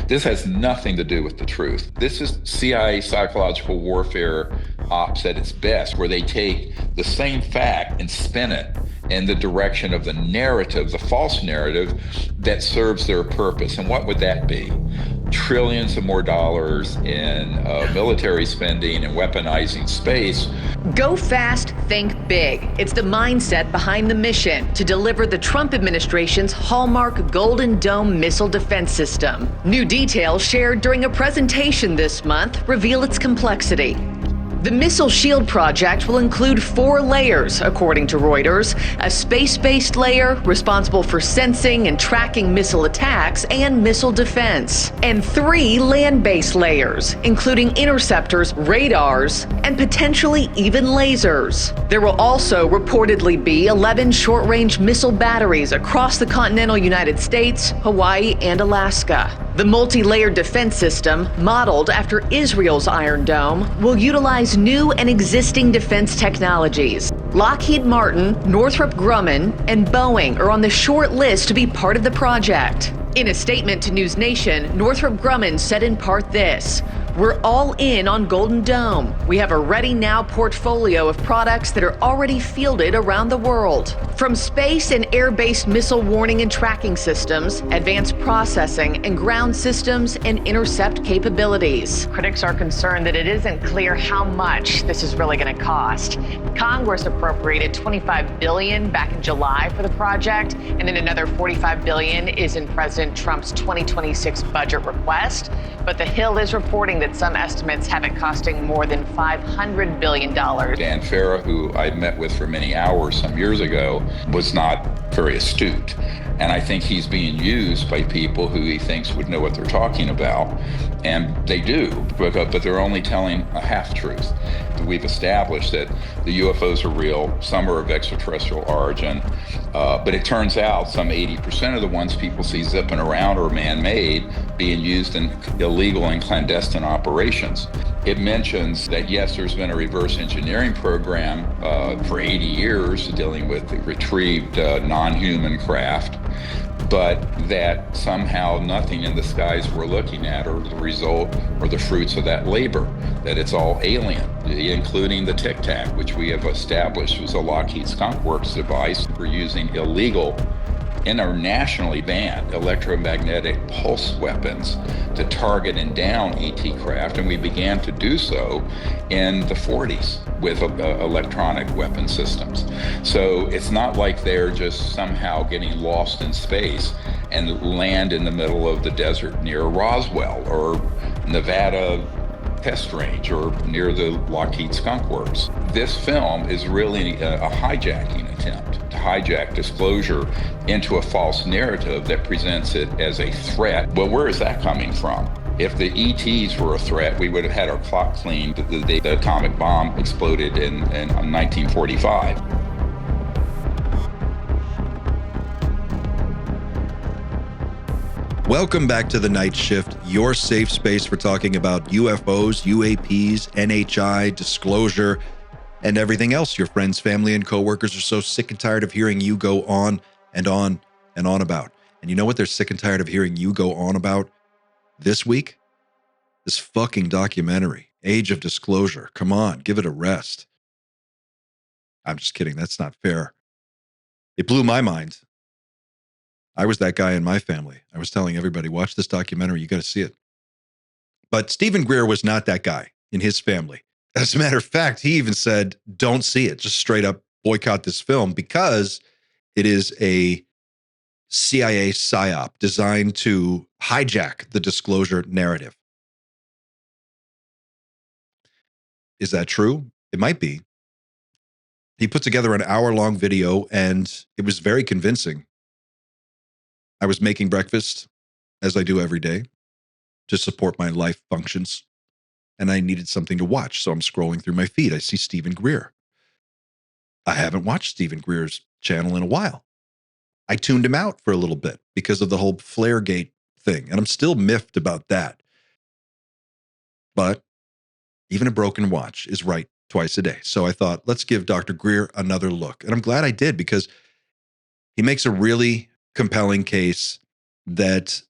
This has nothing to do with the truth. This is CIA psychological warfare ops at its best, where they take the same fact and spin it in the direction of the narrative, the false narrative that serves their purpose. And what would that be? Trillions of more dollars in military spending and weaponizing space. Go fast, think big. It's the mindset behind the mission to deliver the Trump administration's hallmark Golden Dome missile defense system. New details shared during a presentation this month reveal its complexity. The Missile Shield project will include 4 layers, according to Reuters: a space-based layer responsible for sensing and tracking missile attacks and missile defense, and 3 land-based layers, including interceptors, radars, and potentially even lasers. There will also reportedly be 11 short-range missile batteries across the continental United States, Hawaii, and Alaska. The multi-layered defense system, modeled after Israel's Iron Dome, will utilize new and existing defense technologies. Lockheed Martin, Northrop Grumman, and Boeing are on the short list to be part of the project. In a statement to NewsNation, Northrop Grumman said in part this: "We're all in on Golden Dome. We have a ready-now portfolio of products that are already fielded around the world. From space and air-based missile warning and tracking systems, advanced processing and ground systems, and intercept capabilities." Critics are concerned that it isn't clear how much this is really going to cost. Congress appropriated $25 billion back in July for the project, and then another $45 billion is in President Trump's 2026 budget request. But The Hill is reporting that some estimates have it costing more than $500 billion. Dan Farah, who I met with for many hours some years ago, was not very astute. And I think he's being used by people who he thinks would know what they're talking about. And they do, but they're only telling a half-truth. We've established that the UFOs are real, some are of extraterrestrial origin, but it turns out some 80% of the ones people see zipping around are man-made, being used in illegal and clandestine operations. It mentions that, yes, there's been a reverse engineering program for 80 years dealing with the retrieved non-human craft, but that somehow nothing in the skies we're looking at are the result or the fruits of that labor, that it's all alien, including the Tic Tac, which we have established was a Lockheed Skunk Works device for using illegal, internationally banned electromagnetic pulse weapons to target and down ET craft, and we began to do so in the 40s with electronic weapon systems. So it's not like they're just somehow getting lost in space and land in the middle of the desert near Roswell or Nevada test range or near the Lockheed Skunk Works. This film is really a hijacking attempt to hijack disclosure into a false narrative that presents it as a threat. Well, where is that coming from? If the ETs were a threat, we would have had our clock cleaned the atomic bomb exploded in 1945. Welcome back to The Night Shift, your safe space for talking about UFOs, UAPs, NHI, disclosure, and everything else your friends, family, and coworkers are so sick and tired of hearing you go on and on and on about. And you know what they're sick and tired of hearing you go on about this week? This fucking documentary, Age of Disclosure. Come on, give it a rest. I'm just kidding. That's not fair. It blew my mind. I was that guy in my family. I was telling everybody, watch this documentary. You got to see it. But Stephen Greer was not that guy in his family. As a matter of fact, he even said, don't see it. Just straight up boycott this film because it is a CIA PSYOP designed to hijack the disclosure narrative. Is that true? It might be. He put together an hour-long video, and it was very convincing. I was making breakfast, as I do every day, to support my life functions, and I needed something to watch, so I'm scrolling through my feed. I see Stephen Greer. I haven't watched Stephen Greer's channel in a while. I tuned him out for a little bit because of the whole Flaregate thing, and I'm still miffed about that. But even a broken watch is right twice a day. So I thought, let's give Dr. Greer another look. And I'm glad I did because he makes a really compelling case that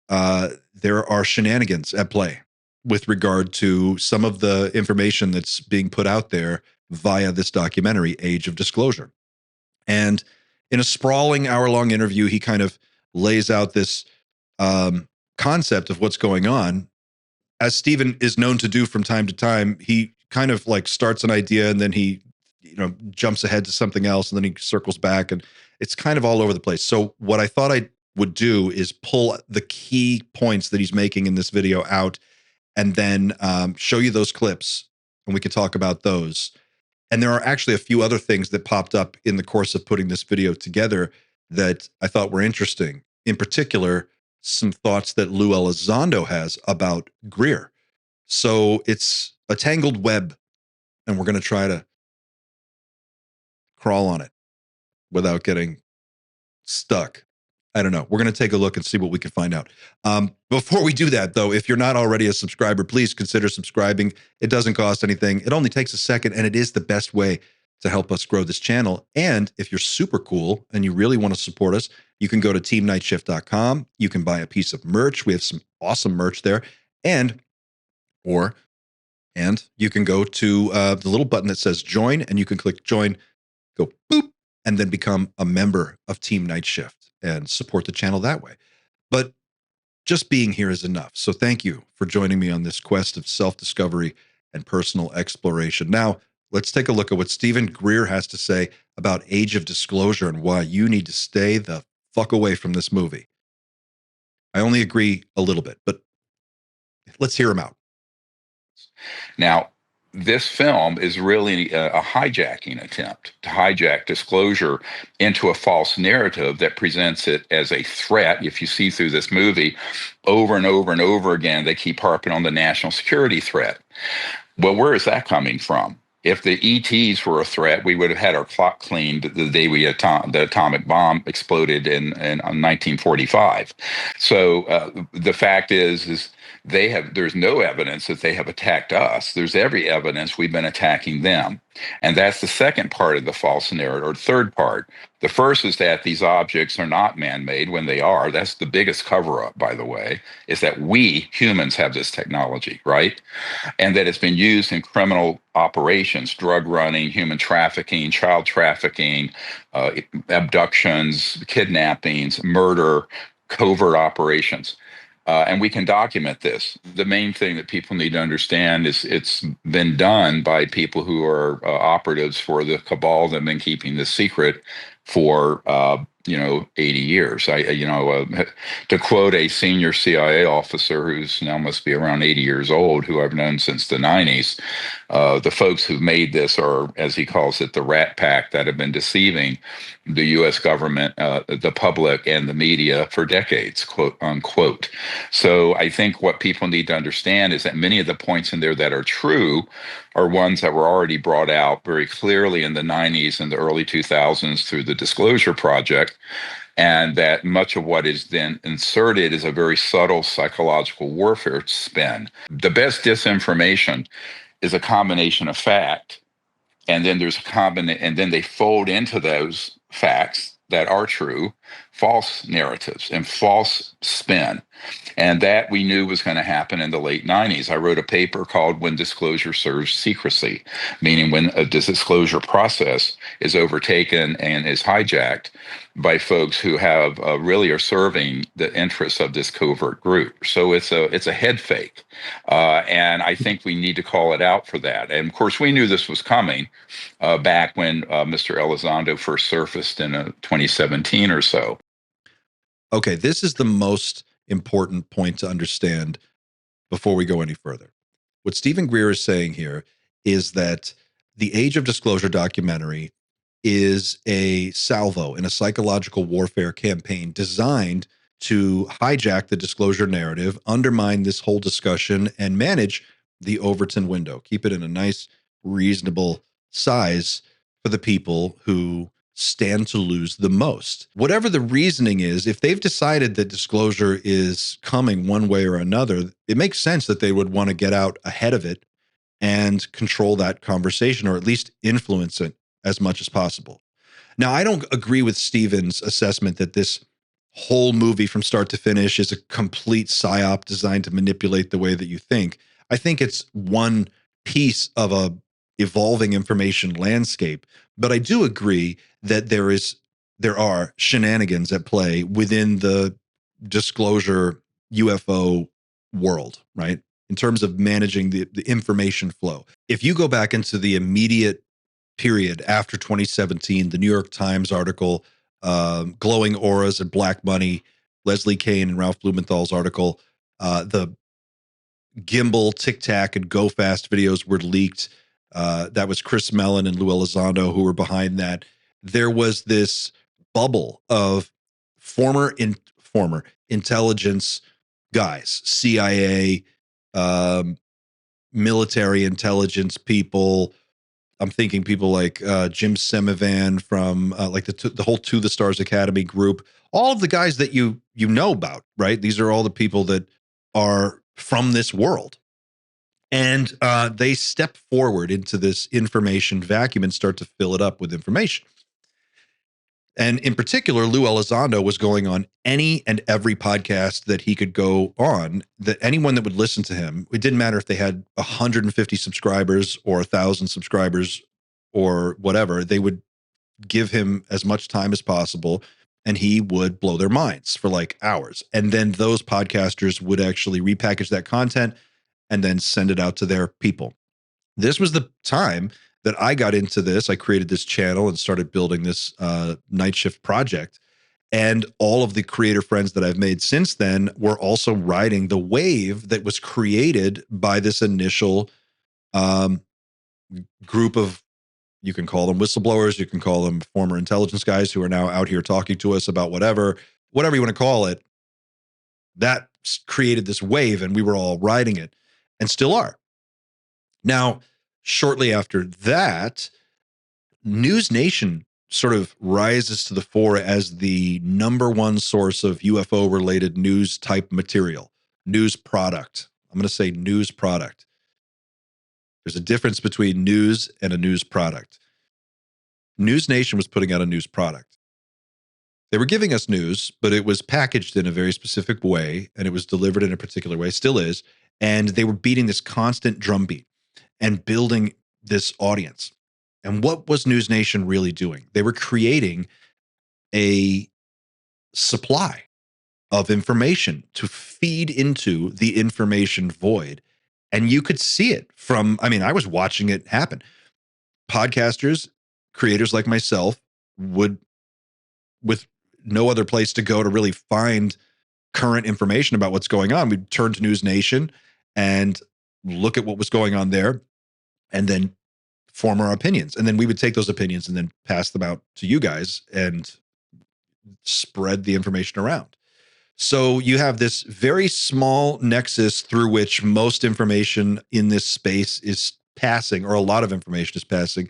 there are shenanigans at play with regard to some of the information that's being put out there via this documentary, Age of Disclosure. And in a sprawling hour-long interview, he kind of lays out this concept of what's going on. As Stephen is known to do from time to time, he kind of like starts an idea and then he, jumps ahead to something else and then he circles back, and it's kind of all over the place. So what I thought I would do is pull the key points that he's making in this video out and then show you those clips, and we could talk about those. And there are actually a few other things that popped up in the course of putting this video together that I thought were interesting. In particular, some thoughts that Lou Elizondo has about Greer. So it's a tangled web, and we're going to try to crawl on it without getting stuck. I don't know. We're going to take a look and see what we can find out. Before we do that, though, if you're not already a subscriber, please consider subscribing. It doesn't cost anything. It only takes a second, and it is the best way to help us grow this channel. And if you're super cool and you really want to support us, you can go to teamnightshift.com. You can buy a piece of merch. We have some awesome merch there. And you can go to the little button that says join, and you can click join, go boop, and then become a member of Team Night Shift and support the channel that way. But just being here is enough. So thank you for joining me on this quest of self-discovery and personal exploration. Now, let's take a look at what Stephen Greer has to say about Age of Disclosure and why you need to stay the fuck away from this movie. I only agree a little bit, but let's hear him out. Now, this film is really a hijacking attempt to hijack disclosure into a false narrative that presents it as a threat. If you see through this movie over and over and over again, they keep harping on the national security threat. Well, where is that coming from? If the ETs were a threat, we would have had our clock cleaned the day the atomic bomb exploded in 1945. So the fact is there's no evidence that they have attacked us. There's every evidence we've been attacking them. And that's the second part of the false narrative, or third part. The first is that these objects are not man-made when they are. That's the biggest cover-up, by the way, is that we humans have this technology, right? And that it's been used in criminal operations, drug running, human trafficking, child trafficking, abductions, kidnappings, murder, covert operations. And we can document this. The main thing that people need to understand is it's been done by people who are operatives for the cabal that have been keeping this secret for 80 years. To quote a senior CIA officer who's now must be around 80 years old, who I've known since the 90s, the folks who made this are, as he calls it, the rat pack that have been deceiving the U.S. government, the public, and the media for decades, quote unquote. So I think what people need to understand is that many of the points in there that are true are ones that were already brought out very clearly in the 90s and the early 2000s through the Disclosure Project, and that much of what is then inserted is a very subtle psychological warfare spin. The best disinformation is a combination of fact, and then there's and then they fold into those facts that are true false narratives and false spin. And that we knew was going to happen in the late 90s. I wrote a paper called When Disclosure Serves Secrecy, meaning when a disclosure process is overtaken and is hijacked by folks who have really are serving the interests of this covert group. So it's a head fake. And I think we need to call it out for that. And of course, we knew this was coming back when Mr. Elizondo first surfaced in 2017 or so. Okay, this is the most important point to understand before we go any further. What Stephen Greer is saying here is that the Age of Disclosure documentary is a salvo in a psychological warfare campaign designed to hijack the disclosure narrative, undermine this whole discussion, and manage the Overton window. Keep it in a nice, reasonable size for the people who stand to lose the most. Whatever the reasoning is, if they've decided that disclosure is coming one way or another, it makes sense that they would want to get out ahead of it and control that conversation, or at least influence it as much as possible. Now, I don't agree with Stephen's assessment that this whole movie from start to finish is a complete psyop designed to manipulate the way that you think. I think it's one piece of a evolving information landscape, but I do agree that there are shenanigans at play within the disclosure UFO world, right? In terms of managing the information flow. If you go back into the immediate period after 2017, the New York Times article, Glowing Auras and Black Money, Leslie Kane and Ralph Blumenthal's article, the Gimbal, Tic Tac, and Go Fast videos were leaked. That was Chris Mellon and Lou Elizondo who were behind that. There was this bubble of former intelligence guys, CIA, military intelligence people. I'm thinking people like Jim Semivan from like the whole To the Stars Academy group. All of the guys that you know about, right? These are all the people that are from this world. And they step forward into this information vacuum and start to fill it up with information. And in particular, Lou Elizondo was going on any and every podcast that he could go on, that anyone that would listen to him, it didn't matter if they had 150 subscribers or 1,000 subscribers or whatever, they would give him as much time as possible and he would blow their minds for like hours. And then those podcasters would actually repackage that content and then send it out to their people. This was the time that I got into this. I created this channel and started building this night shift project. And all of the creator friends that I've made since then were also riding the wave that was created by this initial group of, you can call them whistleblowers, you can call them former intelligence guys who are now out here talking to us about whatever you want to call it. That created this wave and we were all riding it and still are. Now, shortly after that, NewsNation sort of rises to the fore as the number one source of UFO related news type material, news product. I'm going to say news product. There's a difference between news and a news product. NewsNation was putting out a news product. They were giving us news, but it was packaged in a very specific way and it was delivered in a particular way, still is. And they were beating this constant drumbeat and building this audience. And what was NewsNation really doing? They were creating a supply of information to feed into the information void. And you could see it from, I mean, I was watching it happen. Podcasters, creators like myself would, with no other place to go to really find current information about what's going on, we'd turn to NewsNation and look at what was going on there and then form our opinions. And then we would take those opinions and then pass them out to you guys and spread the information around. So you have this very small nexus through which most information in this space is passing, or a lot of information is passing.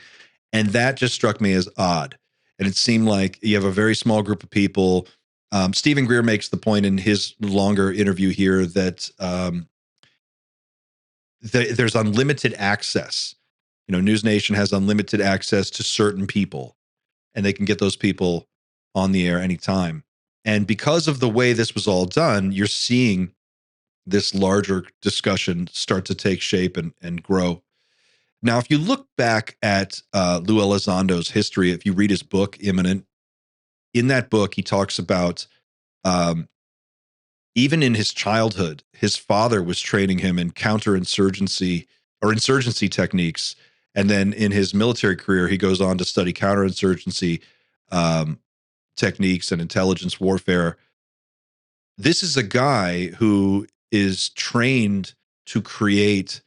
And that just struck me as odd. And it seemed like you have a very small group of people. Stephen Greer makes the point in his longer interview here that there's unlimited access. You know, NewsNation has unlimited access to certain people, and they can get those people on the air anytime. And because of the way this was all done, you're seeing this larger discussion start to take shape and grow. Now, if you look back at Lou Elizondo's history, if you read his book, Imminent, in that book, he talks about even in his childhood, his father was training him in counterinsurgency or insurgency techniques. And then in his military career, he goes on to study counterinsurgency techniques and intelligence warfare. This is a guy who is trained to create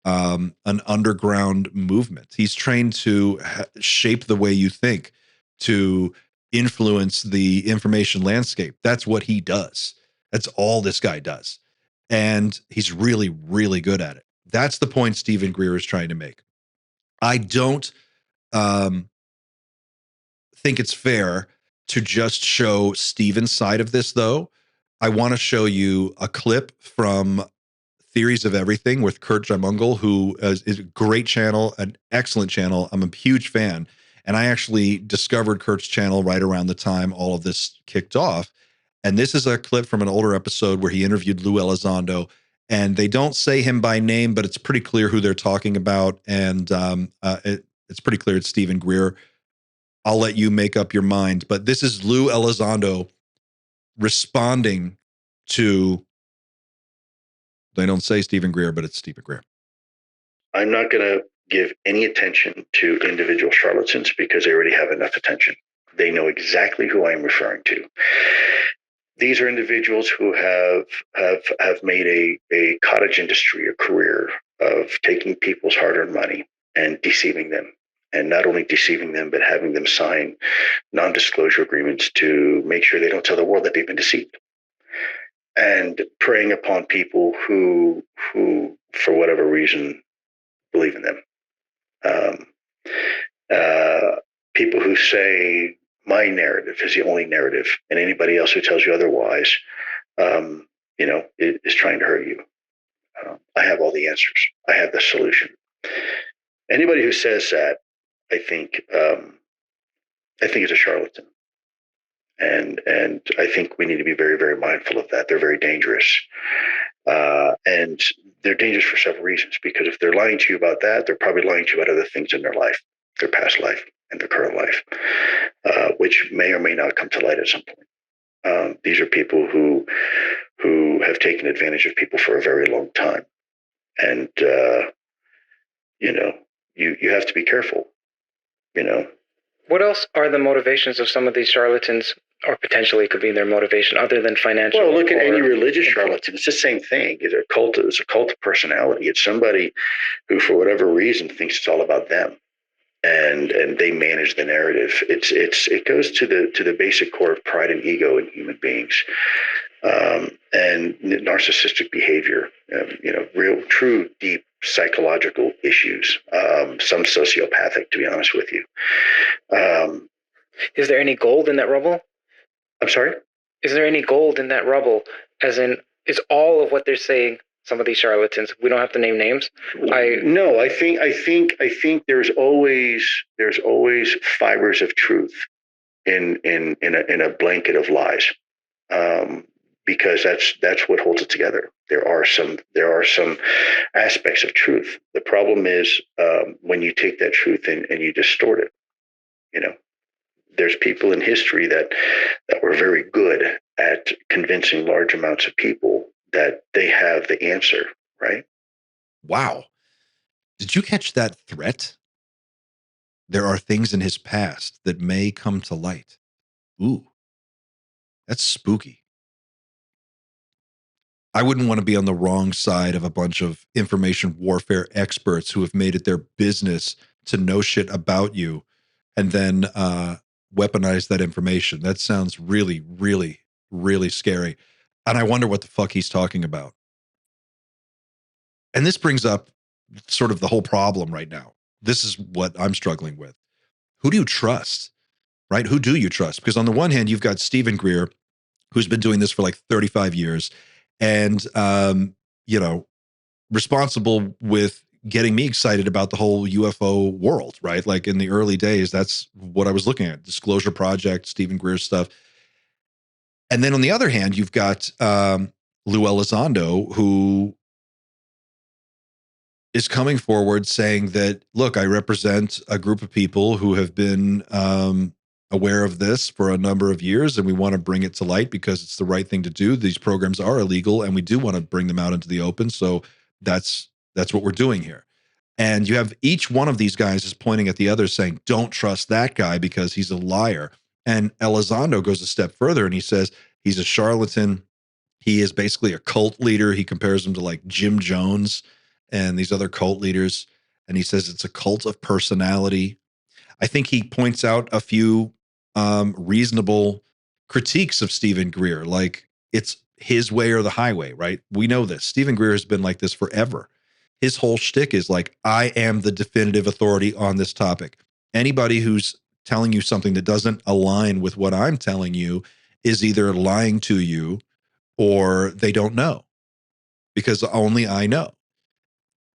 an underground movement. He's trained to shape the way you think, to influence the information landscape. That's what he does. That's all this guy does. And he's really, really good at it. That's the point Stephen Greer is trying to make. I don't think it's fair to just show Stephen's side of this, though. I want to show you a clip from Theories of Everything with Kurt Jamungal, who is a great channel, an excellent channel. I'm a huge fan. And I actually discovered Kurt's channel right around the time all of this kicked off. And this is a clip from an older episode where he interviewed Lou Elizondo, and they don't say him by name, but it's pretty clear who they're talking about. And it's pretty clear it's Stephen Greer. I'll let you make up your mind. But this is Lou Elizondo responding to, they don't say Stephen Greer, but it's Stephen Greer. I'm not going to give any attention to individual charlatans because they already have enough attention. They know exactly who I'm referring to. These are individuals who have made a cottage industry, a career of taking people's hard-earned money and deceiving them. And not only deceiving them, but having them sign non-disclosure agreements to make sure they don't tell the world that they've been deceived. And preying upon people who for whatever reason, believe in them. People who say my narrative is the only narrative, and anybody else who tells you otherwise, is trying to hurt you. I have all the answers. I have the solution. Anybody who says that, I think is a charlatan, and I think we need to be very, very mindful of that. They're very dangerous, and they're dangerous for several reasons. Because if they're lying to you about that, they're probably lying to you about other things in their life, their past life, and their current life, which may or may not come to light at some point. These are people who have taken advantage of people for a very long time, and you have to be careful. What else are the motivations of some of these charlatans, or potentially could be their motivation other than financial? Well, look at any religious charlatan. It's the same thing. It's a cult of personality. It's somebody who, for whatever reason, thinks it's all about them, and they manage the narrative. It goes to the basic core of pride and ego in human beings, and narcissistic behavior. Real, true, deep psychological issues. Some sociopathic, to be honest with you. Is there any gold in that rubble? I'm sorry? Is there any gold in that rubble? As in, is all of what they're saying, some of these charlatans, we don't have to name names? No, I think there's always fibers of truth in a blanket of lies. Because that's what holds it together. There are some aspects of truth. The problem is when you take that truth and you distort it. There's people in history that were very good at convincing large amounts of people that they have the answer, right? Wow. Did you catch that threat? There are things in his past that may come to light. Ooh, that's spooky. I wouldn't want to be on the wrong side of a bunch of information warfare experts who have made it their business to know shit about you and then weaponize that information. That sounds really, really, really scary. And I wonder what the fuck he's talking about. And this brings up sort of the whole problem right now. This is what I'm struggling with. Who do you trust, right? Who do you trust? Because on the one hand, you've got Stephen Greer, who's been doing this for like 35 years. And, responsible with getting me excited about the whole UFO world, right? Like in the early days, that's what I was looking at. Disclosure Project, Stephen Greer stuff. And then on the other hand, you've got Lou Elizondo, who is coming forward saying that, look, I represent a group of people who have been aware of this for a number of years, and we want to bring it to light because it's the right thing to do. These programs are illegal, and we do want to bring them out into the open. So that's what we're doing here. And you have each one of these guys is pointing at the other saying, don't trust that guy because he's a liar. And Elizondo goes a step further and he says he's a charlatan. He is basically a cult leader. He compares him to like Jim Jones and these other cult leaders. And he says it's a cult of personality. I think he points out a few reasonable critiques of Stephen Greer, like it's his way or the highway, right? We know this. Stephen Greer has been like this forever. His whole shtick is like, I am the definitive authority on this topic. Anybody who's telling you something that doesn't align with what I'm telling you is either lying to you or they don't know, because only I know.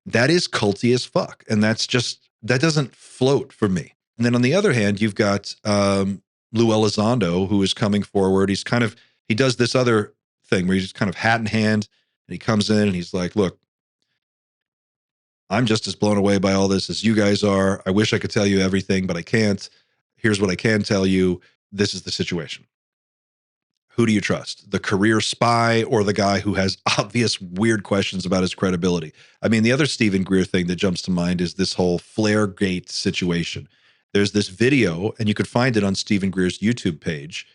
That is culty as fuck. And that doesn't float for me. And then on the other hand, you've got Lou Elizondo, who is coming forward. He's kind of he does this other thing where he's just kind of hat in hand, and he comes in and he's like, look, I'm just as blown away by all this as you guys are. I wish I could tell you everything, but I can't. Here's what I can tell you. This is the situation. Who do you trust? The career spy or the guy who has obvious weird questions about his credibility? I mean, the other Stephen Greer thing that jumps to mind is this whole Flaregate situation. There's this video, and you could find it on Stephen Greer's YouTube page,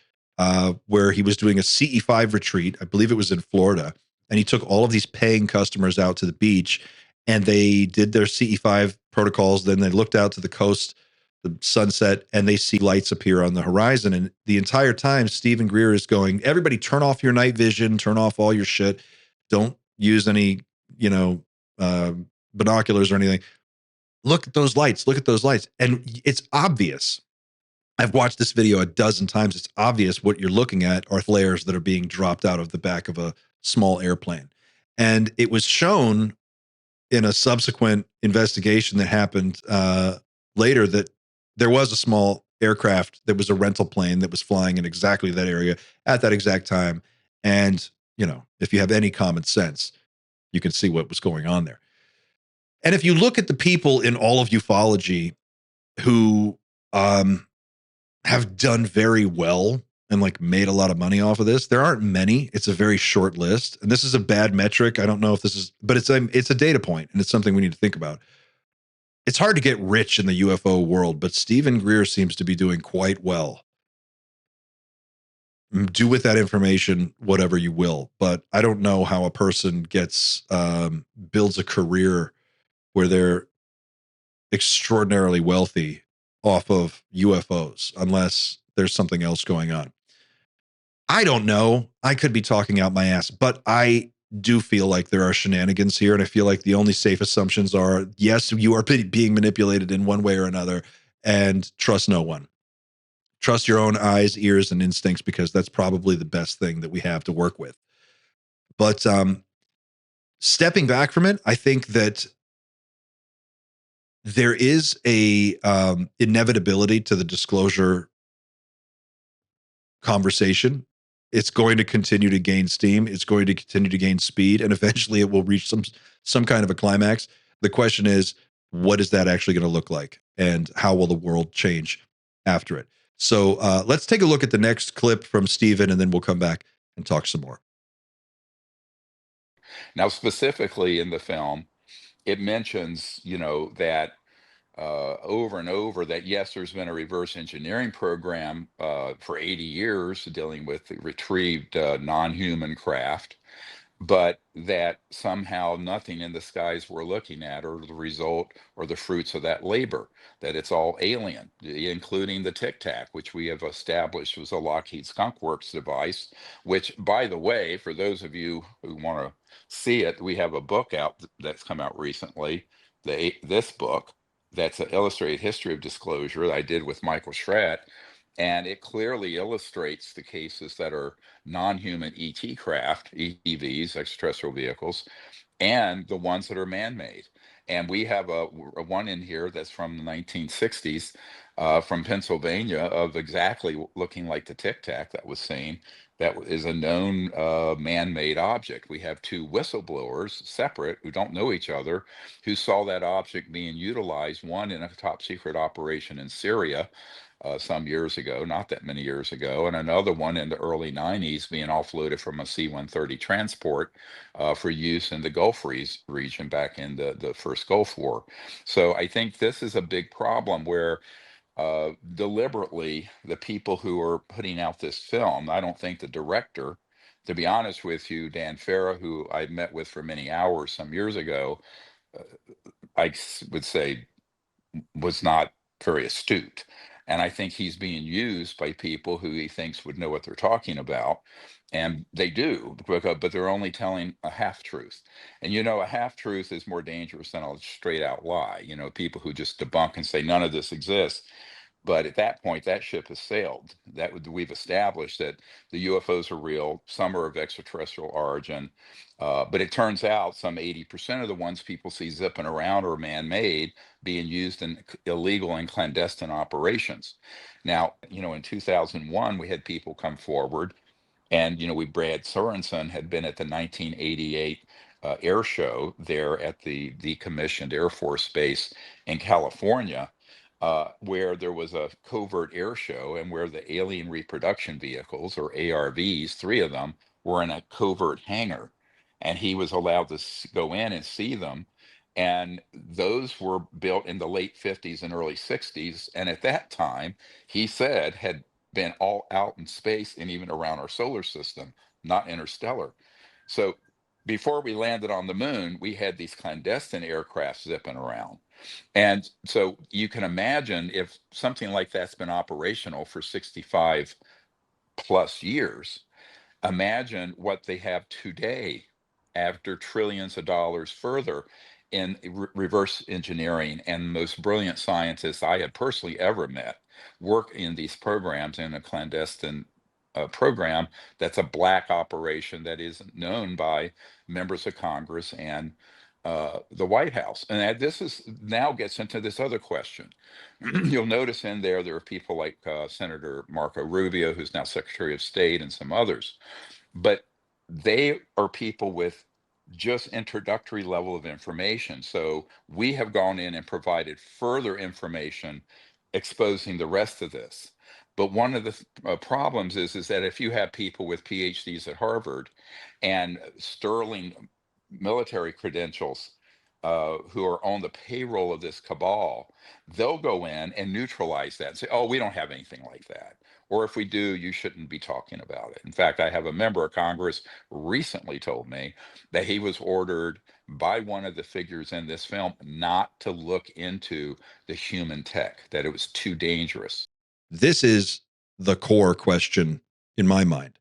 where he was doing a CE5 retreat. I believe it was in Florida. And he took all of these paying customers out to the beach, and they did their CE5 protocols. Then they looked out to the coast, the sunset, and they see lights appear on the horizon. And the entire time, Stephen Greer is going, everybody turn off your night vision, turn off all your shit. Don't use any, binoculars or anything. Look at those lights. Look at those lights. And it's obvious. I've watched this video a dozen times. It's obvious what you're looking at are flares that are being dropped out of the back of a small airplane. And it was shown in a subsequent investigation that happened later that there was a small aircraft that was a rental plane that was flying in exactly that area at that exact time. And, if you have any common sense, you can see what was going on there. And if you look at the people in all of ufology who have done very well and made a lot of money off of this, there aren't many. It's a very short list. And this is a bad metric. I don't know if this is, but it's a data point, and it's something we need to think about. It's hard to get rich in the UFO world, but Stephen Greer seems to be doing quite well. Do with that information whatever you will, but I don't know how a person gets builds a career where they're extraordinarily wealthy off of UFOs unless there's something else going on. I don't know. I could be talking out my ass, but I do feel like there are shenanigans here. And I feel like the only safe assumptions are, yes, you are being manipulated in one way or another, and trust no one. Trust your own eyes, ears, and instincts, because that's probably the best thing that we have to work with. But stepping back from it, I think that there is a inevitability to the disclosure conversation. It's going to continue to gain steam. It's going to continue to gain speed, and eventually it will reach some kind of a climax. The question is, what is that actually going to look like, and how will the world change after it? So let's take a look at the next clip from Stephen, and then we'll come back and talk some more. Now, specifically in the film, it mentions, that over and over that, yes, there's been a reverse engineering program for 80 years dealing with the retrieved non-human craft, but that somehow nothing in the skies we're looking at are the result or the fruits of that labor, that it's all alien, including the Tic Tac, which we have established was a Lockheed Skunk Works device, which, by the way, for those of you who want to see it, we have a book out that's come out recently, this book, that's an illustrated history of disclosure that I did with Michael Schratt, and it clearly illustrates the cases that are non-human ET craft, EVs, extraterrestrial vehicles, and the ones that are man-made. And we have a one in here that's from the 1960s from Pennsylvania of exactly looking like the Tic Tac that was seen. That is a known man-made object. We have two whistleblowers, separate, who don't know each other, who saw that object being utilized, one in a top secret operation in Syria, some years ago, not that many years ago, and another one in the early 90s being offloaded from a C-130 transport for use in the Gulf region back in the first Gulf War. So I think this is a big problem where deliberately the people who are putting out this film, I don't think the director, to be honest with you, Dan Farah, who I met with for many hours some years ago, I would say was not very astute. And I think he's being used by people who he thinks would know what they're talking about. And they do, but they're only telling a half truth. And a half truth is more dangerous than a straight out lie. People who just debunk and say none of this exists. But at that point, that ship has sailed. We've established that the UFOs are real. Some are of extraterrestrial origin, but it turns out some 80% of the ones people see zipping around are man-made, being used in illegal and clandestine operations. Now, in 2001, we had people come forward And, Brad Sorensen had been at the 1988 air show there at the decommissioned Air Force Base in California, where there was a covert air show and where the alien reproduction vehicles, or ARVs, three of them, were in a covert hangar. And he was allowed to go in and see them. And those were built in the late 50s and early 60s. And at that time, he said, had been all out in space and even around our solar system, not interstellar. So before we landed on the moon, we had these clandestine aircraft zipping around. And so you can imagine if something like that's been operational for 65 plus years, imagine what they have today after trillions of dollars further in reverse engineering. And the most brilliant scientists I had personally ever met work in these programs in a clandestine program that's a black operation that isn't known by members of Congress and the White House. And this is now gets into this other question. You'll notice in there are people like Senator Marco Rubio, who's now Secretary of State, and some others, but they are people with just introductory level of information. So we have gone in and provided further information exposing the rest of this. But one of the problems is that if you have people with PhDs at Harvard and sterling military credentials who are on the payroll of this cabal, they'll go in and neutralize that and say, oh, we don't have anything like that. Or if we do, you shouldn't be talking about it. In fact, I have a member of Congress recently told me that he was ordered by one of the figures in this film not to look into the human tech, that it was too dangerous. This is the core question in my mind.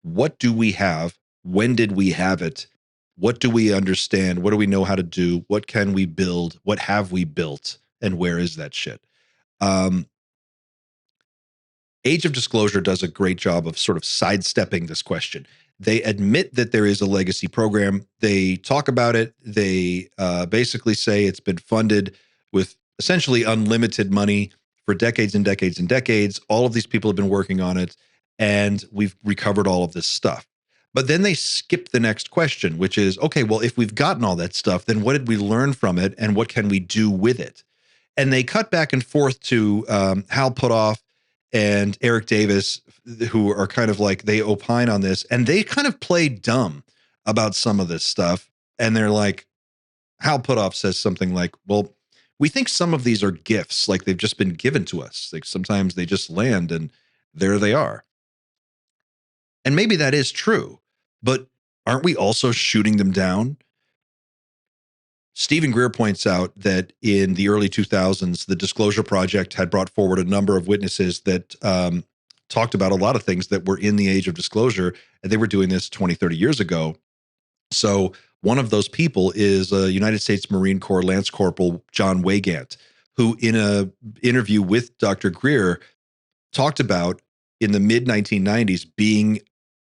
What do we have? When did we have it? What do we understand? What do we know how to do? What can we build? What have we built? And where is that shit? Age of Disclosure does a great job of sort of sidestepping this question. They admit that there is a legacy program. They talk about it. They basically say it's been funded with essentially unlimited money for decades and decades and decades. All of these people have been working on it, and we've recovered all of this stuff. But then they skip the next question, which is, okay, well, if we've gotten all that stuff, then what did we learn from it, and what can we do with it? And they cut back and forth to Hal Puthoff and Eric Davis, who are kind of like, they opine on this, and they kind of play dumb about some of this stuff. And they're like, Hal Puthoff says something like, well, we think some of these are gifts, like they've just been given to us. Like sometimes they just land and there they are. And maybe that is true, but aren't we also shooting them down? Stephen Greer points out that in the early 2000s, the Disclosure Project had brought forward a number of witnesses that talked about a lot of things that were in the age of disclosure, and they were doing this 20, 30 years ago. So one of those people is United States Marine Corps Lance Corporal John Wygant, who in an interview with Dr. Greer talked about in the mid-1990s being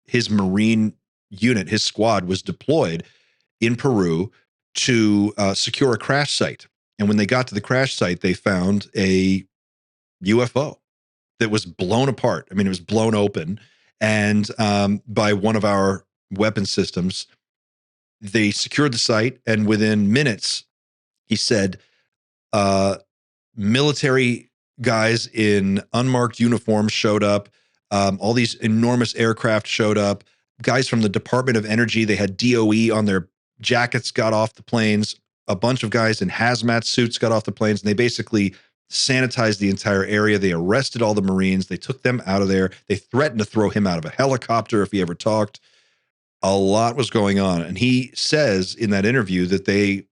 his Marine unit, his squad was deployed in Peru to secure a crash site. And when they got to the crash site, they found a UFO that was blown apart. I mean, it was blown open. And by one of our weapon systems, they secured the site. And within minutes, he said, military guys in unmarked uniforms showed up. All these enormous aircraft showed up. Guys from the Department of Energy, they had DOE on their jackets, got off the planes. A bunch of guys in hazmat suits got off the planes, and they basically sanitized the entire area. They arrested all the Marines. They took them out of there. They threatened to throw him out of a helicopter if he ever talked. A lot was going on. And he says in that interview that they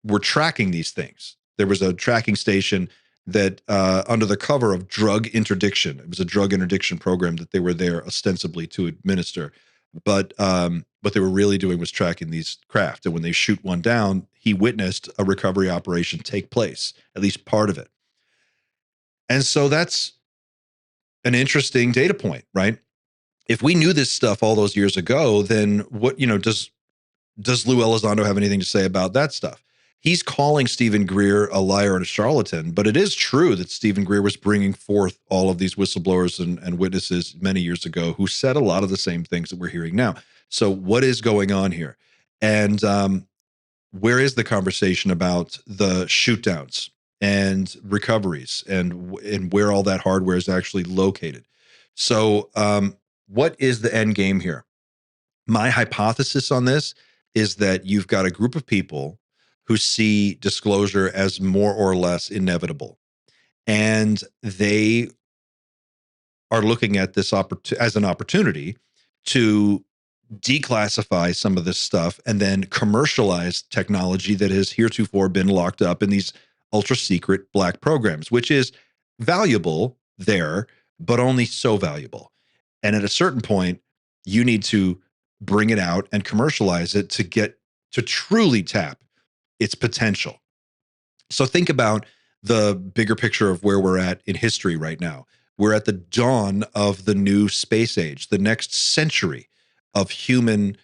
were tracking these things. There was a tracking station that under the cover of drug interdiction, it was a drug interdiction program that they were there ostensibly to administer. But what they were really doing was tracking these craft. And when they shoot one down, he witnessed a recovery operation take place, at least part of it. And so that's an interesting data point, right? If we knew this stuff all those years ago, then what, does Lou Elizondo have anything to say about that stuff? he's calling Stephen Greer a liar and a charlatan, but it is true that Stephen Greer was bringing forth all of these whistleblowers and witnesses many years ago who said a lot of the same things that we're hearing now. So what is going on here? And where is the conversation about the shoot downs and recoveries and where all that hardware is actually located? So what is the end game here? My hypothesis on this is that you've got a group of people who see disclosure as more or less inevitable. And they are looking at this as an opportunity to declassify some of this stuff and then commercialize technology that has heretofore been locked up in these ultra secret black programs, which is valuable there, but only so valuable. And at a certain point, you need to bring it out and commercialize it to get to truly tap its potential. So think about the bigger picture of where we're at in history right now. We're at the dawn of the new space age. The next century of human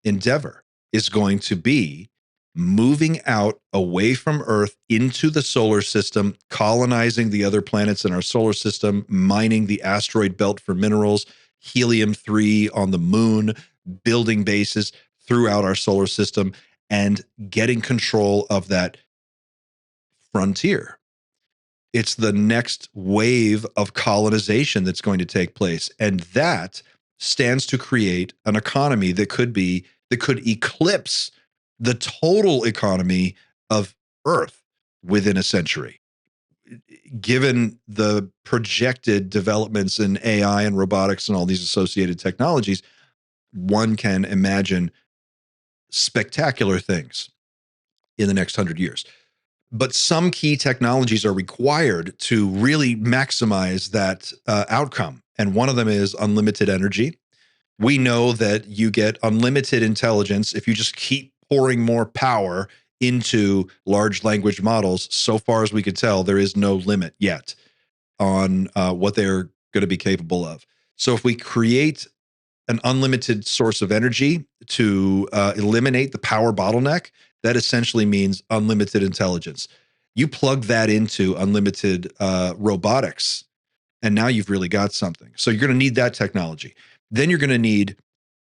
endeavor is going to be moving out away from Earth into the solar system, colonizing the other planets in our solar system, mining the asteroid belt for minerals, helium-3 on the moon, building bases throughout our solar system, and getting control of that frontier. It's the next wave of colonization that's going to take place. And that stands to create an economy that could eclipse the total economy of Earth within a century. Given the projected developments in AI and robotics and all these associated technologies, one can imagine spectacular things in the next 100 years. But some key technologies are required to really maximize that outcome. And one of them is unlimited energy. We know that you get unlimited intelligence if you just keep pouring more power into large language models. So far as we could tell, there is no limit yet on what they're going to be capable of. So if we create an unlimited source of energy to eliminate the power bottleneck, that essentially means unlimited intelligence. You plug that into unlimited robotics, and now you've really got something. So you're going to need that technology. Then you're going to need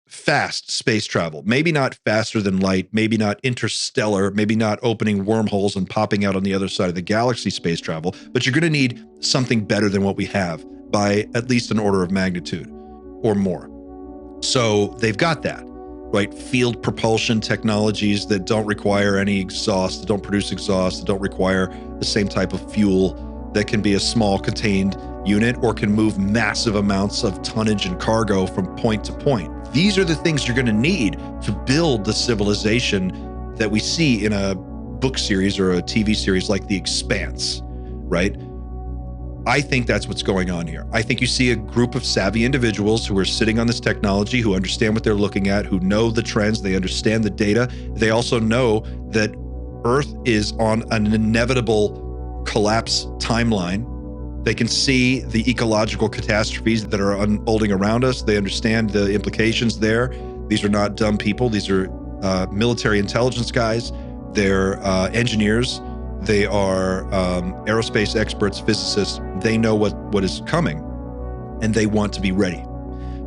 fast space travel. Maybe not faster than light, maybe not interstellar, maybe not opening wormholes and popping out on the other side of the galaxy space travel, but you're going to need something better than what we have by at least an order of magnitude or more. So they've got that. Right? Field propulsion technologies that don't require any exhaust, that don't produce exhaust, that don't require the same type of fuel, that can be a small contained unit or can move massive amounts of tonnage and cargo from point to point. These are the things you're going to need to build the civilization that we see in a book series or a TV series like The Expanse, right? I think that's what's going on here. I think you see a group of savvy individuals who are sitting on this technology, who understand what they're looking at, who know the trends, they understand the data. They also know that Earth is on an inevitable collapse timeline. They can see the ecological catastrophes that are unfolding around us. They understand the implications there. These are not dumb people. These are military intelligence guys. They're engineers. They are aerospace experts, physicists. They know what is coming, and they want to be ready.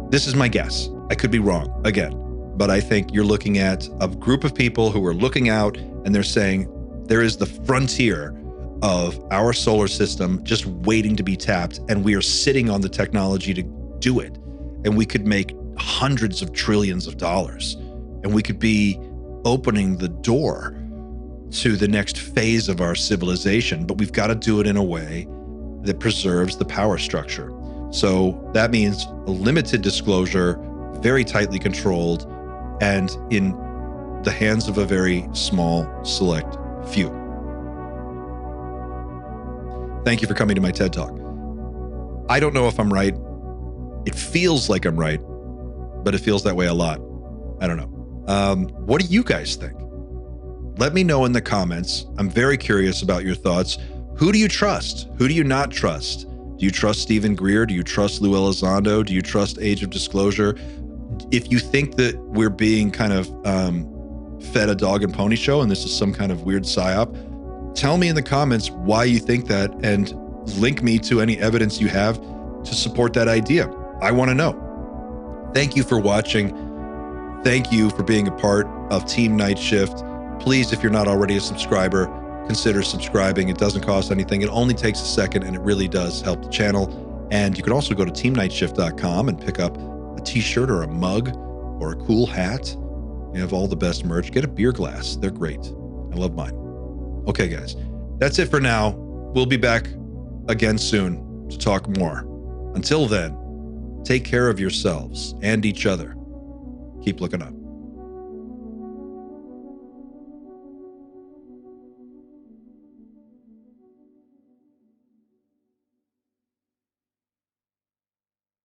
This is my guess. I could be wrong, again, but I think you're looking at a group of people who are looking out, and they're saying there is the frontier of our solar system just waiting to be tapped, and we are sitting on the technology to do it. And we could make hundreds of trillions of dollars, and we could be opening the door to the next phase of our civilization, but we've got to do it in a way that preserves the power structure. So that means a limited disclosure, very tightly controlled, and in the hands of a very small, select few. Thank you for coming to my TED Talk. I don't know if I'm right. It feels like I'm right, but it feels that way a lot. I don't know. What do you guys think? Let me know in the comments. I'm very curious about your thoughts. Who do you trust? Who do you not trust? Do you trust Stephen Greer? Do you trust Lou Elizondo? Do you trust Age of Disclosure? If you think that we're being kind of fed a dog and pony show and this is some kind of weird psyop, tell me in the comments why you think that and link me to any evidence you have to support that idea. I want to know. Thank you for watching. Thank you for being a part of Team Night Shift. Please, if you're not already a subscriber, consider subscribing. It doesn't cost anything. It only takes a second, and it really does help the channel. And you can also go to teamnightshift.com and pick up a t-shirt or a mug or a cool hat. We have all the best merch. Get a beer glass. They're great. I love mine. Okay, guys, that's it for now. We'll be back again soon to talk more. Until then, take care of yourselves and each other. Keep looking up.